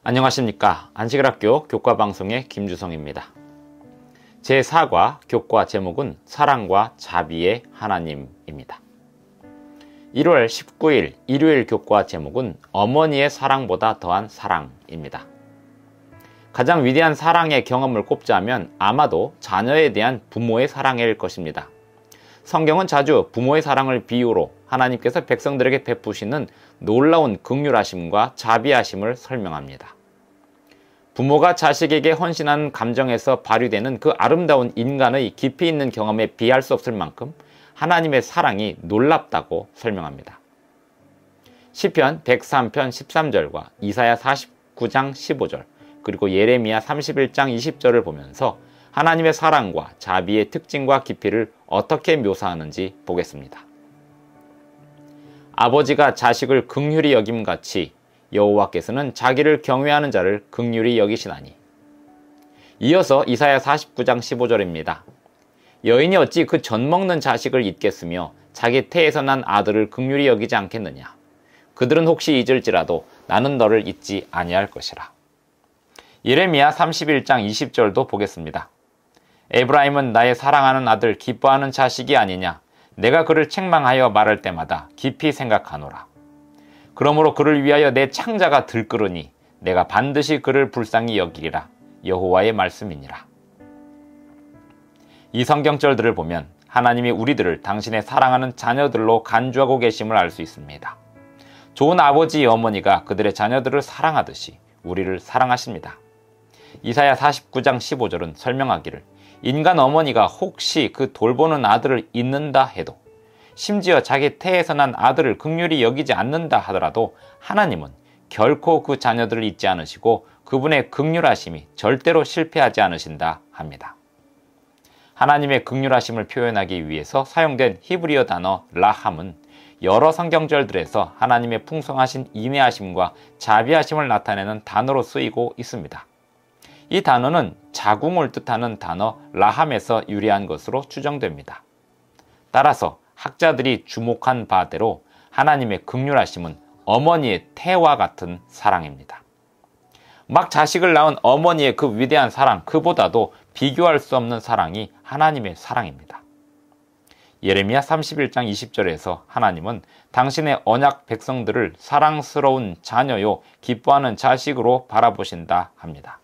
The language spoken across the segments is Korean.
안녕하십니까. 안식일학교 교과방송의 김주성입니다. 제4과 교과 제목은 사랑과 자비의 하나님입니다. 1월 19일 일요일 교과 제목은 어머니의 사랑보다 더한 사랑입니다. 가장 위대한 사랑의 경험을 꼽자면 아마도 자녀에 대한 부모의 사랑일 것입니다. 성경은 자주 부모의 사랑을 비유로 하나님께서 백성들에게 베푸시는 놀라운 긍휼하심과 자비하심을 설명합니다. 부모가 자식에게 헌신하는 감정에서 발휘되는 그 아름다운 인간의 깊이 있는 경험에 비할 수 없을 만큼 하나님의 사랑이 놀랍다고 설명합니다. 시편 103편 13절과 이사야 49장 15절 그리고 예레미야 31장 20절을 보면서 하나님의 사랑과 자비의 특징과 깊이를 어떻게 묘사하는지 보겠습니다. 아버지가 자식을 긍휼히 여김같이 여호와께서는 자기를 경외하는 자를 긍휼히 여기시나니. 이어서 이사야 49장 15절입니다. 여인이 어찌 그 젖 먹는 자식을 잊겠으며 자기 태에서 난 아들을 긍휼히 여기지 않겠느냐. 그들은 혹시 잊을지라도 나는 너를 잊지 아니할 것이라. 예레미야 31장 20절도 보겠습니다. 에브라임은 나의 사랑하는 아들 기뻐하는 자식이 아니냐. 내가 그를 책망하여 말할 때마다 깊이 생각하노라. 그러므로 그를 위하여 내 창자가 들끓으니 내가 반드시 그를 불쌍히 여기리라. 여호와의 말씀이니라. 이 성경절들을 보면 하나님이 우리들을 당신의 사랑하는 자녀들로 간주하고 계심을 알 수 있습니다. 좋은 아버지 어머니가 그들의 자녀들을 사랑하듯이 우리를 사랑하십니다. 이사야 49장 15절은 설명하기를 인간 어머니가 혹시 그 돌보는 아들을 잊는다 해도 심지어 자기 태에서 난 아들을 긍휼히 여기지 않는다 하더라도 하나님은 결코 그 자녀들을 잊지 않으시고 그분의 긍휼하심이 절대로 실패하지 않으신다 합니다. 하나님의 긍휼하심을 표현하기 위해서 사용된 히브리어 단어 라함은 여러 성경절들에서 하나님의 풍성하신 인애하심과 자비하심을 나타내는 단어로 쓰이고 있습니다. 이 단어는 자궁을 뜻하는 단어 라함에서 유래한 것으로 추정됩니다. 따라서 학자들이 주목한 바대로 하나님의 긍휼하심은 어머니의 태와 같은 사랑입니다. 막 자식을 낳은 어머니의 그 위대한 사랑, 그보다도 비교할 수 없는 사랑이 하나님의 사랑입니다. 예레미야 31장 20절에서 하나님은 당신의 언약 백성들을 사랑스러운 자녀요 기뻐하는 자식으로 바라보신다 합니다.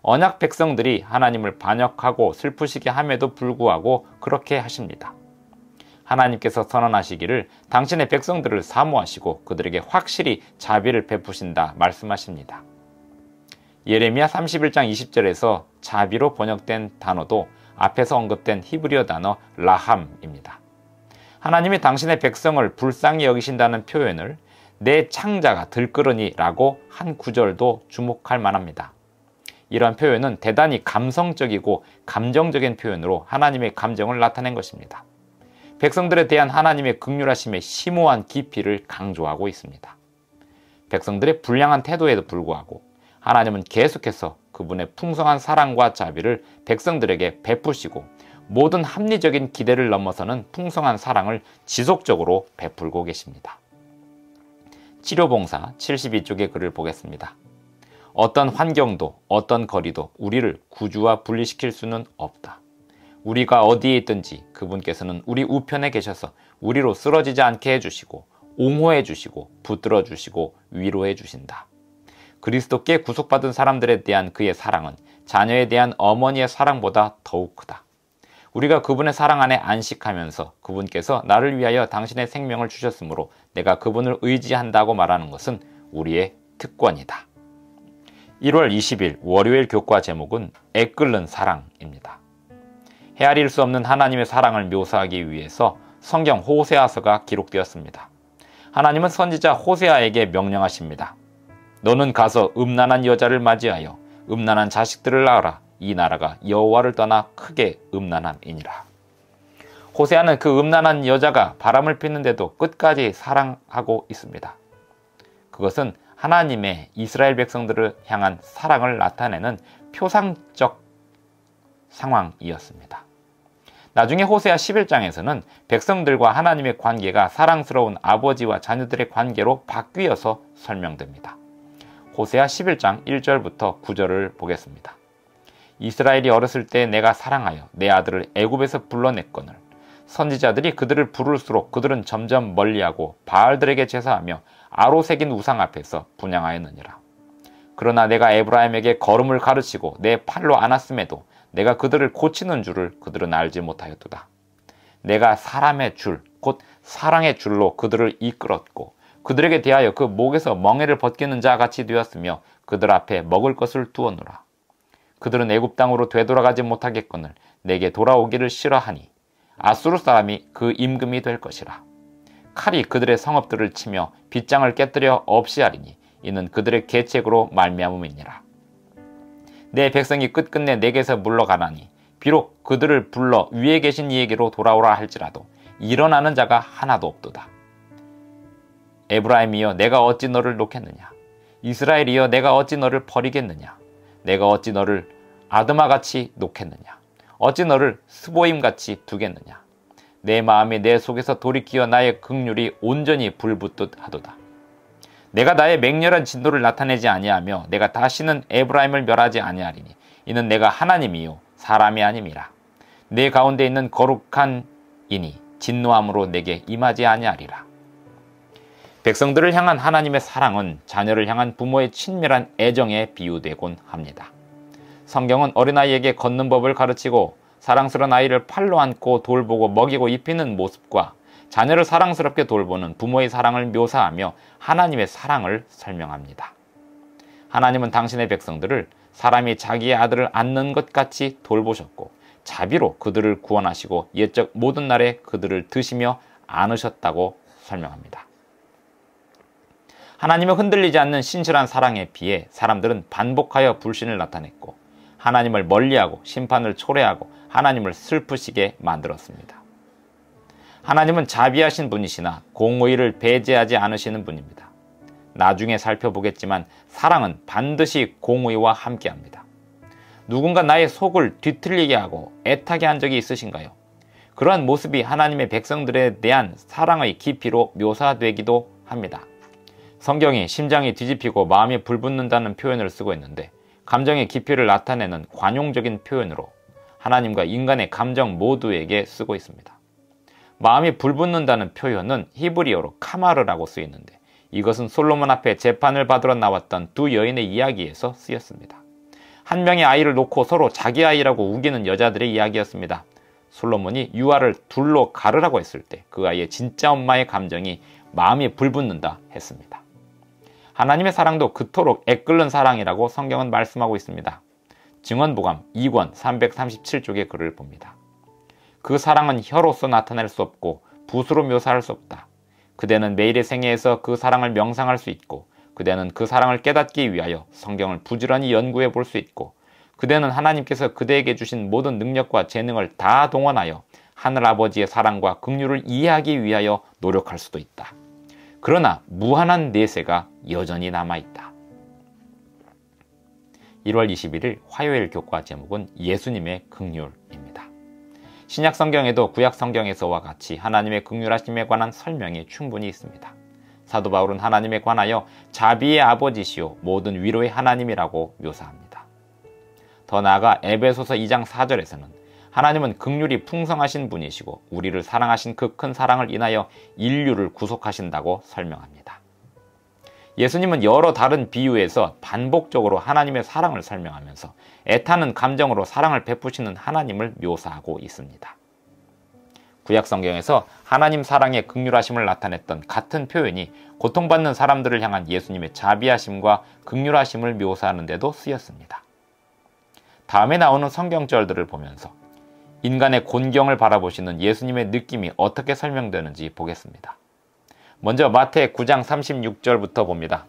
언약 백성들이 하나님을 반역하고 슬프시게 함에도 불구하고 그렇게 하십니다. 하나님께서 선언하시기를 당신의 백성들을 사모하시고 그들에게 확실히 자비를 베푸신다 말씀하십니다. 예레미야 31장 20절에서 자비로 번역된 단어도 앞에서 언급된 히브리어 단어 라함입니다. 하나님이 당신의 백성을 불쌍히 여기신다는 표현을 내 창자가 들끓으니 라고 한 구절도 주목할 만합니다. 이러한 표현은 대단히 감성적이고 감정적인 표현으로 하나님의 감정을 나타낸 것입니다. 백성들에 대한 하나님의 긍휼하심의 심오한 깊이를 강조하고 있습니다. 백성들의 불량한 태도에도 불구하고 하나님은 계속해서 그분의 풍성한 사랑과 자비를 백성들에게 베푸시고 모든 합리적인 기대를 넘어서는 풍성한 사랑을 지속적으로 베풀고 계십니다. 치료봉사 72쪽의 글을 보겠습니다. 어떤 환경도 어떤 거리도 우리를 구주와 분리시킬 수는 없다. 우리가 어디에 있든지 그분께서는 우리 우편에 계셔서 우리로 쓰러지지 않게 해주시고 옹호해 주시고 붙들어 주시고 위로해 주신다. 그리스도께 구속받은 사람들에 대한 그의 사랑은 자녀에 대한 어머니의 사랑보다 더욱 크다. 우리가 그분의 사랑 안에 안식하면서 그분께서 나를 위하여 당신의 생명을 주셨으므로 내가 그분을 의지한다고 말하는 것은 우리의 특권이다. 1월 20일 월요일 교과 제목은 애끓는 사랑입니다. 헤아릴 수 없는 하나님의 사랑을 묘사하기 위해서 성경 호세아서가 기록되었습니다. 하나님은 선지자 호세아에게 명령하십니다. 너는 가서 음란한 여자를 맞이하여 음란한 자식들을 낳으라. 이 나라가 여호와를 떠나 크게 음란함이니라. 호세아는 그 음란한 여자가 바람을 피는데도 끝까지 사랑하고 있습니다. 그것은 하나님의 이스라엘 백성들을 향한 사랑을 나타내는 표상적 상황이었습니다. 나중에 호세아 11장에서는 백성들과 하나님의 관계가 사랑스러운 아버지와 자녀들의 관계로 바뀌어서 설명됩니다. 호세아 11장 1절부터 9절을 보겠습니다. 이스라엘이 어렸을 때 내가 사랑하여 내 아들을 애굽에서 불러냈거늘 선지자들이 그들을 부를수록 그들은 점점 멀리하고 바알들에게 제사하며 아로 새긴 우상 앞에서 분향하였느니라. 그러나 내가 에브라임에게 걸음을 가르치고 내 팔로 안았음에도 내가 그들을 고치는 줄을 그들은 알지 못하였도다. 내가 사람의 줄, 곧 사랑의 줄로 그들을 이끌었고 그들에게 대하여 그 목에서 멍에를 벗기는 자 같이 되었으며 그들 앞에 먹을 것을 두었노라. 그들은 애굽 땅으로 되돌아가지 못하겠거늘 내게 돌아오기를 싫어하니 아수르 사람이 그 임금이 될 것이라. 칼이 그들의 성읍들을 치며 빗장을 깨뜨려 없이 하리니 이는 그들의 계책으로 말미암음이니라. 내 백성이 끝끝내 내게서 물러가나니 비록 그들을 불러 위에 계신 이에게로 돌아오라 할지라도 일어나는 자가 하나도 없도다. 에브라임이여 내가 어찌 너를 놓겠느냐. 이스라엘이여 내가 어찌 너를 버리겠느냐. 내가 어찌 너를 아드마같이 놓겠느냐. 어찌 너를 스보임같이 두겠느냐. 내 마음이 내 속에서 돌이키어 나의 긍휼이 온전히 불붙듯 하도다. 내가 나의 맹렬한 진노를 나타내지 아니하며 내가 다시는 에브라임을 멸하지 아니하리니 이는 내가 하나님이요 사람이 아님이라. 내 가운데 있는 거룩한 이니 진노함으로 내게 임하지 아니하리라. 백성들을 향한 하나님의 사랑은 자녀를 향한 부모의 친밀한 애정에 비유되곤 합니다. 성경은 어린아이에게 걷는 법을 가르치고 사랑스러운 아이를 팔로 안고 돌보고 먹이고 입히는 모습과 자녀를 사랑스럽게 돌보는 부모의 사랑을 묘사하며 하나님의 사랑을 설명합니다. 하나님은 당신의 백성들을 사람이 자기의 아들을 안는 것 같이 돌보셨고 자비로 그들을 구원하시고 옛적 모든 날에 그들을 드시며 안으셨다고 설명합니다. 하나님의 흔들리지 않는 신실한 사랑에 비해 사람들은 반복하여 불신을 나타냈고 하나님을 멀리하고 심판을 초래하고 하나님을 슬프시게 만들었습니다. 하나님은 자비하신 분이시나 공의를 배제하지 않으시는 분입니다. 나중에 살펴보겠지만 사랑은 반드시 공의와 함께합니다. 누군가 나의 속을 뒤틀리게 하고 애타게 한 적이 있으신가요? 그러한 모습이 하나님의 백성들에 대한 사랑의 깊이로 묘사되기도 합니다. 성경이 심장이 뒤집히고 마음이 불붙는다는 표현을 쓰고 있는데 감정의 깊이를 나타내는 관용적인 표현으로 하나님과 인간의 감정 모두에게 쓰고 있습니다. 마음이 불붙는다는 표현은 히브리어로 카마르라고 쓰이는데 이것은 솔로몬 앞에 재판을 받으러 나왔던 두 여인의 이야기에서 쓰였습니다. 한 명의 아이를 놓고 서로 자기 아이라고 우기는 여자들의 이야기였습니다. 솔로몬이 유아를 둘로 가르라고 했을 때 그 아이의 진짜 엄마의 감정이 마음이 불붙는다 했습니다. 하나님의 사랑도 그토록 애끓는 사랑이라고 성경은 말씀하고 있습니다. 증언보감 2권 337쪽의 글을 봅니다. 그 사랑은 혀로서 나타낼 수 없고 붓으로 묘사할 수 없다. 그대는 매일의 생애에서 그 사랑을 명상할 수 있고 그대는 그 사랑을 깨닫기 위하여 성경을 부지런히 연구해 볼 수 있고 그대는 하나님께서 그대에게 주신 모든 능력과 재능을 다 동원하여 하늘아버지의 사랑과 긍휼을 이해하기 위하여 노력할 수도 있다. 그러나 무한한 내세가 여전히 남아있다. 1월 21일 화요일 교과 제목은 예수님의 긍휼입니다. 신약 성경에도 구약 성경에서와 같이 하나님의 긍휼하심에 관한 설명이 충분히 있습니다. 사도 바울은 하나님에 관하여 자비의 아버지시요 모든 위로의 하나님이라고 묘사합니다. 더 나아가 에베소서 2장 4절에서는 하나님은 긍휼이 풍성하신 분이시고 우리를 사랑하신 그 큰 사랑을 인하여 인류를 구속하신다고 설명합니다. 예수님은 여러 다른 비유에서 반복적으로 하나님의 사랑을 설명하면서 애타는 감정으로 사랑을 베푸시는 하나님을 묘사하고 있습니다. 구약 성경에서 하나님 사랑의 긍휼하심을 나타냈던 같은 표현이 고통받는 사람들을 향한 예수님의 자비하심과 긍휼하심을 묘사하는 데도 쓰였습니다. 다음에 나오는 성경절들을 보면서 인간의 곤경을 바라보시는 예수님의 느낌이 어떻게 설명되는지 보겠습니다. 먼저 마태 9장 36절부터 봅니다.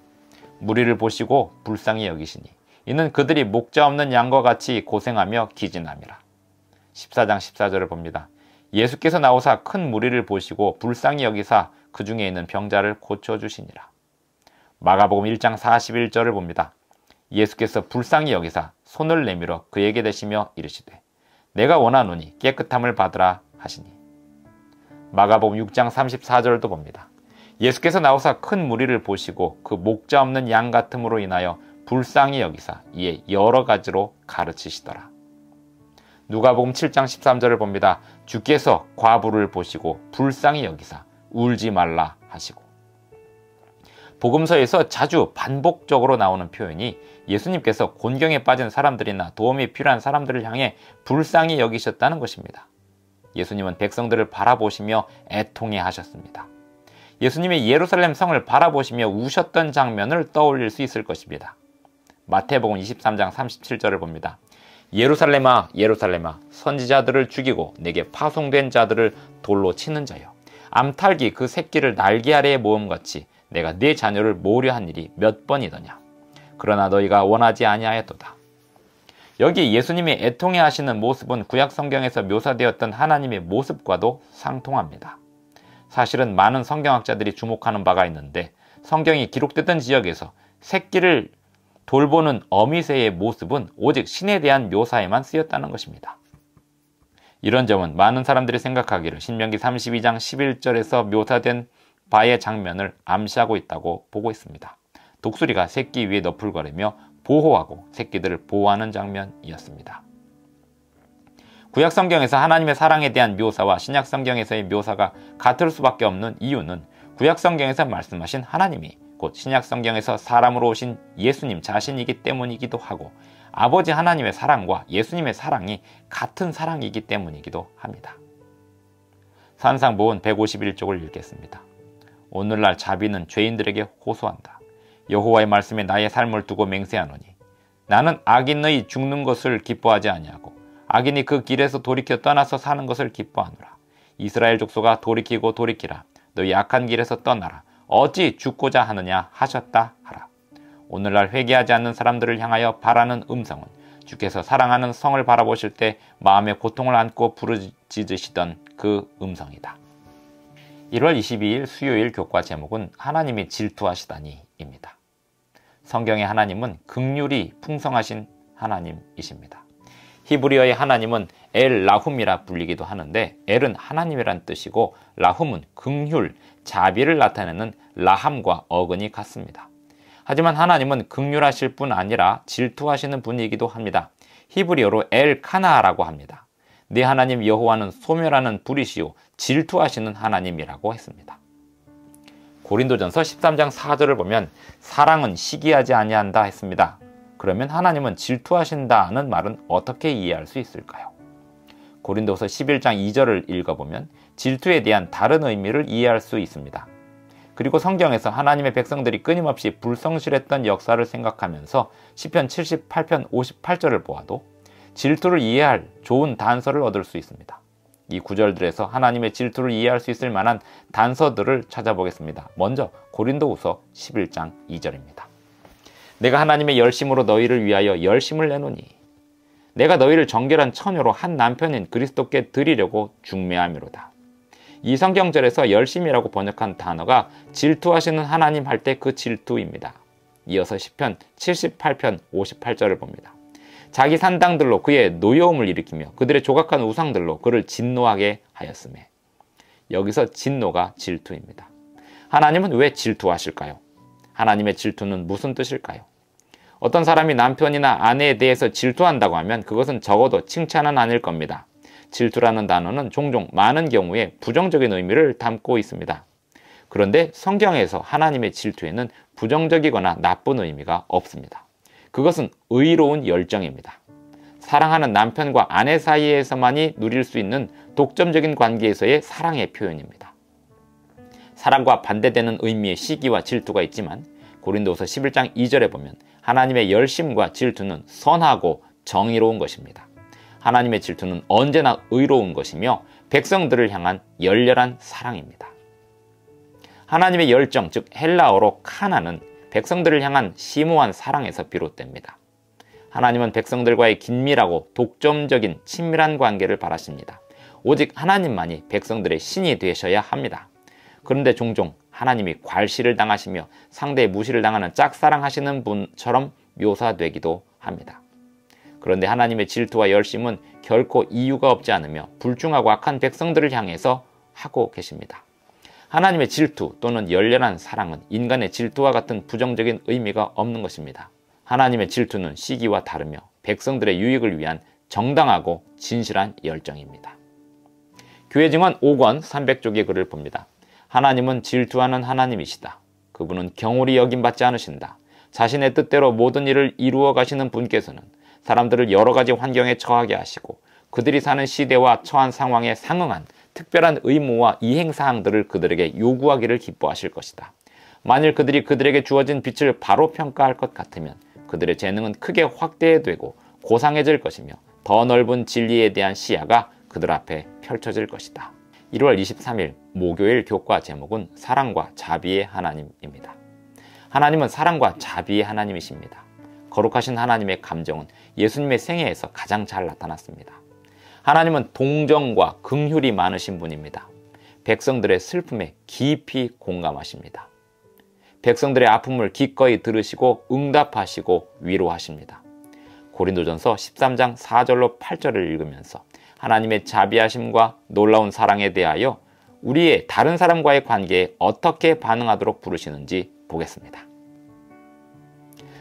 무리를 보시고 불쌍히 여기시니 이는 그들이 목자 없는 양과 같이 고생하며 기진함이라. 14장 14절을 봅니다. 예수께서 나오사 큰 무리를 보시고 불쌍히 여기사 그 중에 있는 병자를 고쳐주시니라. 마가복음 1장 41절을 봅니다. 예수께서 불쌍히 여기사 손을 내밀어 그에게 대시며 이르시되 내가 원하노니 깨끗함을 받으라 하시니. 마가복음 6장 34절도 봅니다. 예수께서 나오사 큰 무리를 보시고 그 목자 없는 양 같음으로 인하여 불쌍히 여기사 이에 여러 가지로 가르치시더라. 누가복음 7장 13절을 봅니다. 주께서 과부를 보시고 불쌍히 여기사 울지 말라 하시고. 복음서에서 자주 반복적으로 나오는 표현이 예수님께서 곤경에 빠진 사람들이나 도움이 필요한 사람들을 향해 불쌍히 여기셨다는 것입니다. 예수님은 백성들을 바라보시며 애통해 하셨습니다. 예수님이 예루살렘 성을 바라보시며 우셨던 장면을 떠올릴 수 있을 것입니다. 마태복음 23장 37절을 봅니다. 예루살렘아 예루살렘아 선지자들을 죽이고 내게 파송된 자들을 돌로 치는 자여, 암탉이 그 새끼를 날개 아래에 모음같이 내가 네 자녀를 모으려 한 일이 몇 번이더냐. 그러나 너희가 원하지 아니하였도다. 여기 예수님이 애통해 하시는 모습은 구약 성경에서 묘사되었던 하나님의 모습과도 상통합니다. 사실은 많은 성경학자들이 주목하는 바가 있는데 성경이 기록되던 지역에서 새끼를 돌보는 어미새의 모습은 오직 신에 대한 묘사에만 쓰였다는 것입니다. 이런 점은 많은 사람들이 생각하기를 신명기 32장 11절에서 묘사된 바의 장면을 암시하고 있다고 보고 있습니다. 독수리가 새끼 위에 너풀거리며 보호하고 새끼들을 보호하는 장면이었습니다. 구약 성경에서 하나님의 사랑에 대한 묘사와 신약 성경에서의 묘사가 같을 수밖에 없는 이유는 구약 성경에서 말씀하신 하나님이 곧 신약 성경에서 사람으로 오신 예수님 자신이기 때문이기도 하고, 아버지 하나님의 사랑과 예수님의 사랑이 같은 사랑이기 때문이기도 합니다. 산상보훈 151쪽을 읽겠습니다. 오늘날 자비는 죄인들에게 호소한다. 여호와의 말씀에 나의 삶을 두고 맹세하노니 나는 악인의 죽는 것을 기뻐하지 아니하고 악인이 그 길에서 돌이켜 떠나서 사는 것을 기뻐하노라. 이스라엘 족속아 돌이키고 돌이키라. 너희 악한 길에서 떠나라. 어찌 죽고자 하느냐 하셨다 하라. 오늘날 회개하지 않는 사람들을 향하여 바라는 음성은 주께서 사랑하는 성을 바라보실 때 마음의 고통을 안고 부르짖으시던 그 음성이다. 1월 22일 수요일 교과 제목은 하나님이 질투하시다니 입니다. 성경의 하나님은 긍휼이 풍성하신 하나님이십니다. 히브리어의 하나님은 엘 라훔이라 불리기도 하는데 엘은 하나님이란 뜻이고 라훔은 긍휼, 자비를 나타내는 라함과 어근이 같습니다. 하지만 하나님은 긍휼하실 뿐 아니라 질투하시는 분이기도 합니다. 히브리어로 엘 카나라고 합니다. 네 하나님 여호와는 소멸하는 불이시요 질투하시는 하나님이라고 했습니다. 고린도전서 13장 4절을 보면 사랑은 시기하지 아니한다 했습니다. 그러면 하나님은 질투하신다는 말은 어떻게 이해할 수 있을까요? 고린도서 11장 2절을 읽어보면 질투에 대한 다른 의미를 이해할 수 있습니다. 그리고 성경에서 하나님의 백성들이 끊임없이 불성실했던 역사를 생각하면서 시편 78편 58절을 보아도 질투를 이해할 좋은 단서를 얻을 수 있습니다. 이 구절들에서 하나님의 질투를 이해할 수 있을 만한 단서들을 찾아보겠습니다. 먼저 고린도후서 11장 2절입니다. 내가 하나님의 열심으로 너희를 위하여 열심을 내노니 내가 너희를 정결한 처녀로 한 남편인 그리스도께 드리려고 중매함이로다. 이 성경절에서 열심이라고 번역한 단어가 질투하시는 하나님 할 때 그 질투입니다. 이어서 시편 78편 58절을 봅니다. 자기 산당들로 그의 노여움을 일으키며 그들의 조각한 우상들로 그를 진노하게 하였으매. 여기서 진노가 질투입니다. 하나님은 왜 질투하실까요? 하나님의 질투는 무슨 뜻일까요? 어떤 사람이 남편이나 아내에 대해서 질투한다고 하면 그것은 적어도 칭찬은 아닐 겁니다. 질투라는 단어는 종종 많은 경우에 부정적인 의미를 담고 있습니다. 그런데 성경에서 하나님의 질투에는 부정적이거나 나쁜 의미가 없습니다. 그것은 의로운 열정입니다. 사랑하는 남편과 아내 사이에서만이 누릴 수 있는 독점적인 관계에서의 사랑의 표현입니다. 사랑과 반대되는 의미의 시기와 질투가 있지만 고린도서 11장 2절에 보면 하나님의 열심과 질투는 선하고 정의로운 것입니다. 하나님의 질투는 언제나 의로운 것이며 백성들을 향한 열렬한 사랑입니다. 하나님의 열정, 즉 헬라어로 카나는 백성들을 향한 심오한 사랑에서 비롯됩니다. 하나님은 백성들과의 긴밀하고 독점적인 친밀한 관계를 바라십니다. 오직 하나님만이 백성들의 신이 되셔야 합니다. 그런데 종종 하나님이 괄시를 당하시며 상대의 무시를 당하는 짝사랑하시는 분처럼 묘사되기도 합니다. 그런데 하나님의 질투와 열심은 결코 이유가 없지 않으며 불중하고 악한 백성들을 향해서 하고 계십니다. 하나님의 질투 또는 열렬한 사랑은 인간의 질투와 같은 부정적인 의미가 없는 것입니다. 하나님의 질투는 시기와 다르며 백성들의 유익을 위한 정당하고 진실한 열정입니다. 교회 증언 5권 300쪽의 글을 봅니다. 하나님은 질투하는 하나님이시다. 그분은 경홀히 여김받지 않으신다. 자신의 뜻대로 모든 일을 이루어 가시는 분께서는 사람들을 여러 가지 환경에 처하게 하시고 그들이 사는 시대와 처한 상황에 상응한 특별한 의무와 이행사항들을 그들에게 요구하기를 기뻐하실 것이다. 만일 그들이 그들에게 주어진 빛을 바로 평가할 것 같으면 그들의 재능은 크게 확대되고 고상해질 것이며 더 넓은 진리에 대한 시야가 그들 앞에 펼쳐질 것이다. 1월 23일 목요일 교과 제목은 사랑과 자비의 하나님입니다. 하나님은 사랑과 자비의 하나님이십니다. 거룩하신 하나님의 감정은 예수님의 생애에서 가장 잘 나타났습니다. 하나님은 동정과 긍휼이 많으신 분입니다. 백성들의 슬픔에 깊이 공감하십니다. 백성들의 아픔을 기꺼이 들으시고 응답하시고 위로하십니다. 고린도전서 13장 4절로 8절을 읽으면서 하나님의 자비하심과 놀라운 사랑에 대하여 우리의 다른 사람과의 관계에 어떻게 반응하도록 부르시는지 보겠습니다.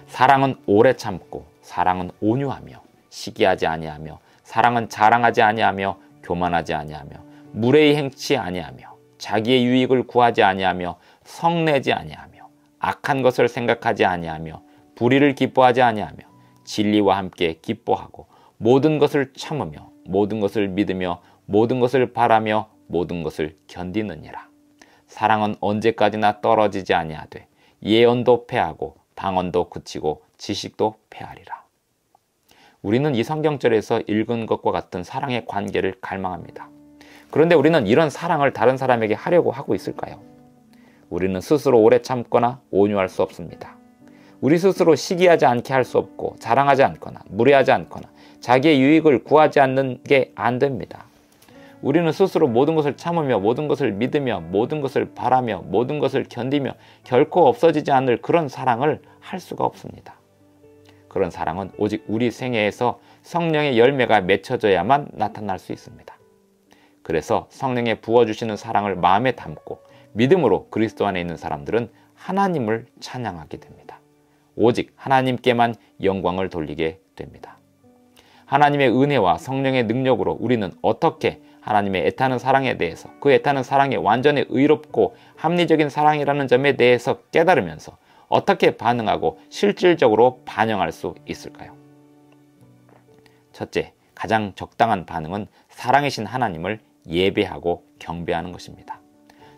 사랑은 오래 참고, 사랑은 온유하며, 시기하지 아니하며, 사랑은 자랑하지 아니하며, 교만하지 아니하며, 무례히 행치 아니하며, 자기의 유익을 구하지 아니하며, 성내지 아니하며, 악한 것을 생각하지 아니하며, 불의를 기뻐하지 아니하며, 진리와 함께 기뻐하고, 모든 것을 참으며, 모든 것을 믿으며, 모든 것을 바라며, 모든 것을 견디느니라. 사랑은 언제까지나 떨어지지 아니하되 예언도 패하고 방언도 그치고 지식도 패하리라. 우리는 이 성경절에서 읽은 것과 같은 사랑의 관계를 갈망합니다. 그런데 우리는 이런 사랑을 다른 사람에게 하려고 하고 있을까요? 우리는 스스로 오래 참거나 온유할 수 없습니다. 우리 스스로 시기하지 않게 할 수 없고 자랑하지 않거나 무례하지 않거나 자기의 유익을 구하지 않는 게 안 됩니다. 우리는 스스로 모든 것을 참으며 모든 것을 믿으며 모든 것을 바라며 모든 것을 견디며 결코 없어지지 않을 그런 사랑을 할 수가 없습니다. 그런 사랑은 오직 우리 생애에서 성령의 열매가 맺혀져야만 나타날 수 있습니다. 그래서 성령의 부어주시는 사랑을 마음에 담고 믿음으로 그리스도 안에 있는 사람들은 하나님을 찬양하게 됩니다. 오직 하나님께만 영광을 돌리게 됩니다. 하나님의 은혜와 성령의 능력으로 우리는 어떻게 하나님의 애타는 사랑에 대해서 그 애타는 사랑이 완전히 의롭고 합리적인 사랑이라는 점에 대해서 깨달으면서 어떻게 반응하고 실질적으로 반영할 수 있을까요? 첫째, 가장 적당한 반응은 사랑이신 하나님을 예배하고 경배하는 것입니다.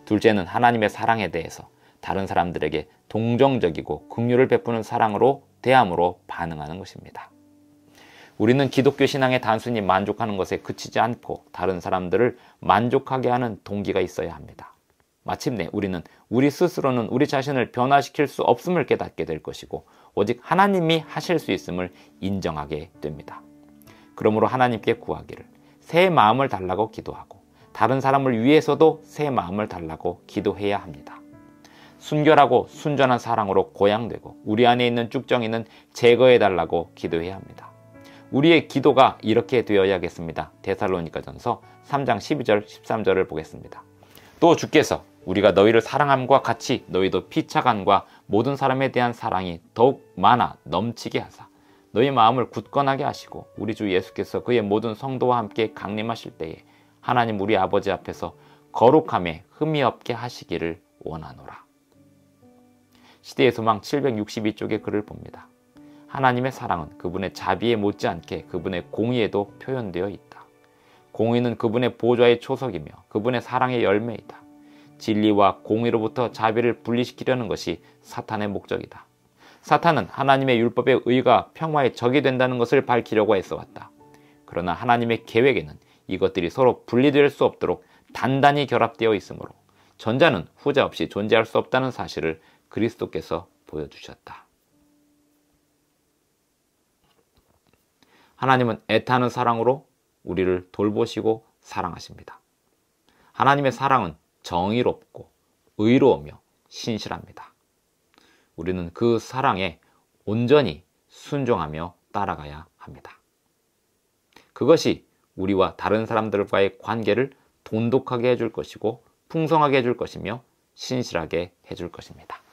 둘째는 하나님의 사랑에 대해서 다른 사람들에게 동정적이고 긍휼을 베푸는 사랑으로 대함으로 반응하는 것입니다. 우리는 기독교 신앙에 단순히 만족하는 것에 그치지 않고 다른 사람들을 만족하게 하는 동기가 있어야 합니다. 마침내 우리는 우리 스스로는 우리 자신을 변화시킬 수 없음을 깨닫게 될 것이고 오직 하나님이 하실 수 있음을 인정하게 됩니다. 그러므로 하나님께 구하기를 새 마음을 달라고 기도하고 다른 사람을 위해서도 새 마음을 달라고 기도해야 합니다. 순결하고 순전한 사랑으로 고양되고 우리 안에 있는 쭉정이는 제거해달라고 기도해야 합니다. 우리의 기도가 이렇게 되어야겠습니다. 데살로니가전서 3장 12절 13절을 보겠습니다. 또 주께서 우리가 너희를 사랑함과 같이 너희도 피차간과 모든 사람에 대한 사랑이 더욱 많아 넘치게 하사 너희 마음을 굳건하게 하시고 우리 주 예수께서 그의 모든 성도와 함께 강림하실 때에 하나님 우리 아버지 앞에서 거룩함에 흠이 없게 하시기를 원하노라. 시대의 소망 762쪽의 글을 봅니다. 하나님의 사랑은 그분의 자비에 못지않게 그분의 공의에도 표현되어 있다. 공의는 그분의 보좌의 초석이며 그분의 사랑의 열매이다. 진리와 공의로부터 자비를 분리시키려는 것이 사탄의 목적이다. 사탄은 하나님의 율법의 의가 평화의 적이 된다는 것을 밝히려고 애써왔다. 그러나 하나님의 계획에는 이것들이 서로 분리될 수 없도록 단단히 결합되어 있으므로 전자는 후자 없이 존재할 수 없다는 사실을 그리스도께서 보여주셨다. 하나님은 애타는 사랑으로 우리를 돌보시고 사랑하십니다. 하나님의 사랑은 정의롭고 의로우며 신실합니다. 우리는 그 사랑에 온전히 순종하며 따라가야 합니다. 그것이 우리와 다른 사람들과의 관계를 돈독하게 해줄 것이고 풍성하게 해줄 것이며 신실하게 해줄 것입니다.